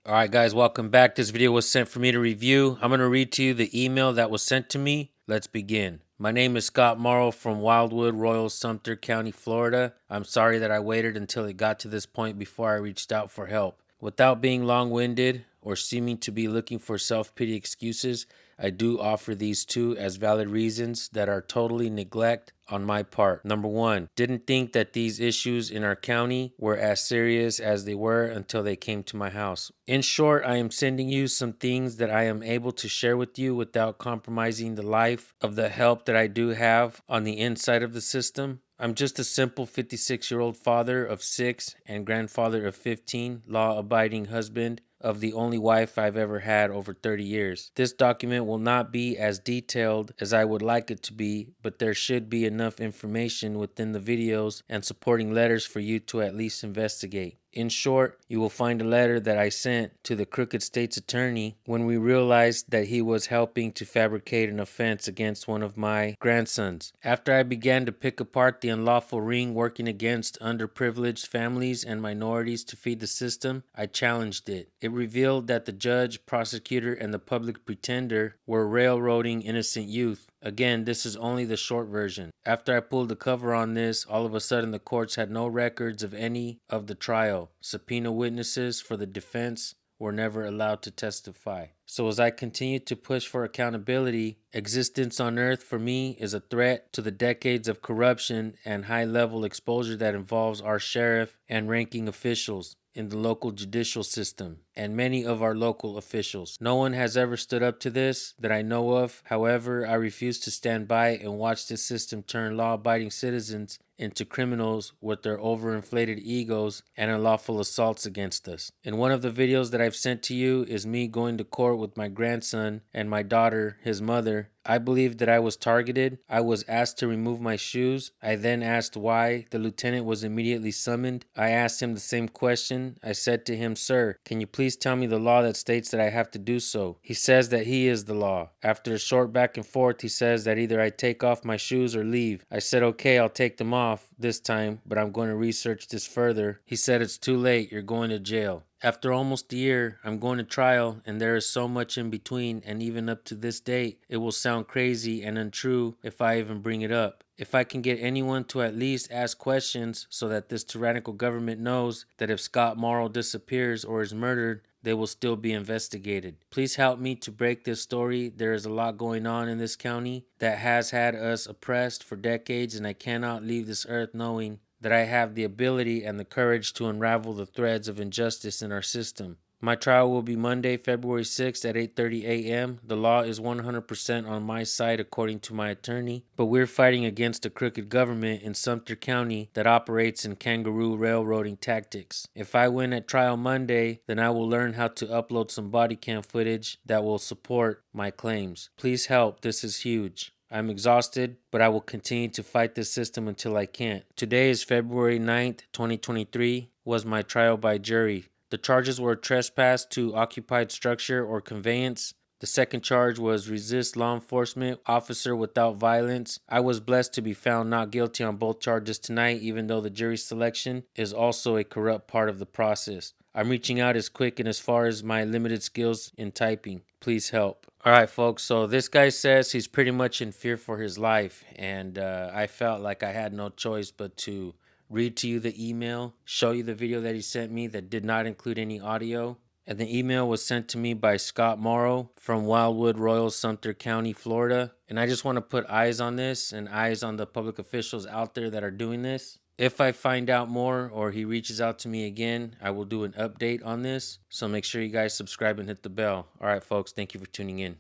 Alright guys, welcome back. This video was sent for me to review. I'm going to read to you the email that was sent to me. Let's begin. My name is Scott Morrow from Wildwood, Royal Sumter County, Florida. I'm sorry that I waited until it got to this point before I reached out for help. Without being long-winded or seeming to be looking for self-pity excuses, I do offer these two as valid reasons that are totally neglect on my part. Number one, didn't think that these issues in our county were as serious as they were until they came to my house. In short, I am sending you some things that I am able to share with you without compromising the life of the help that I do have on the inside of the system. I'm just a simple 56-year-old father of 6 and grandfather of 15, law-abiding husband of the only wife I've ever had over 30 years. This document will not be as detailed as I would like it to be, but there should be enough information within the videos and supporting letters for you to at least investigate. In short, you will find a letter that I sent to the crooked state's attorney when we realized that he was helping to fabricate an offense against one of my grandsons. After I began to pick apart the unlawful ring working against underprivileged families and minorities to feed the system, I challenged it. It revealed that the judge, prosecutor, and the public pretender were railroading innocent youth. Again, this is only the short version. After I pulled the cover on this, all of a sudden the courts had no records of any of the trial. Subpoena witnesses for the defense were never allowed to testify. So as I continue to push for accountability, existence on earth for me is a threat to the decades of corruption and high-level exposure that involves our sheriff and ranking officials in the local judicial system and many of our local officials. No one has ever stood up to this that I know of. However, I refuse to stand by and watch this system turn law-abiding citizens into criminals with their overinflated egos and unlawful assaults against us. In one of the videos that I've sent to you is me going to court with my grandson and my daughter, his mother. I believe that I was targeted. I was asked to remove my shoes. I then asked why. The lieutenant was immediately summoned. I asked him the same question. I said to him, "Sir, can you please tell me the law that states that I have to do so?" He says that he is the law. After a short back and forth, he says that either I take off my shoes or leave. I said, "Okay, I'll take them off this time, but I'm going to research this further." He said, "It's too late. You're going to jail." After almost a year, I'm going to trial, and there is so much in between, and even up to this date, it will sound crazy and untrue if I even bring it up. If I can get anyone to at least ask questions so that this tyrannical government knows that if Scott Morrow disappears or is murdered, they will still be investigated. Please help me to break this story. There is a lot going on in this county that has had us oppressed for decades, and I cannot leave this earth knowing that I have the ability and the courage to unravel the threads of injustice in our system. My trial will be Monday, February 6th at 8:30 a.m. The law is 100% on my side according to my attorney, but we're fighting against a crooked government in Sumter County that operates in kangaroo railroading tactics. If I win at trial Monday, then I will learn how to upload some body cam footage that will support my claims. Please help, this is huge. I'm exhausted, but I will continue to fight this system until I can't. Today is February 9th, 2023, was my trial by jury. The charges were trespass to occupied structure or conveyance. The second charge was resist law enforcement officer without violence. I was blessed to be found not guilty on both charges tonight, even though the jury selection is also a corrupt part of the process. I'm reaching out as quick and as far as my limited skills in typing. Please help. All right, folks, so this guy says he's pretty much in fear for his life, and I felt like I had no choice but to read to you the email, show you the video that he sent me that did not include any audio. And the email was sent to me by Scott Morrow from Wildwood, Royal Sumter County, Florida. And I just want to put eyes on this and eyes on the public officials out there that are doing this. If I find out more or he reaches out to me again, I will do an update on this. So make sure you guys subscribe and hit the bell. All right, folks, thank you for tuning in.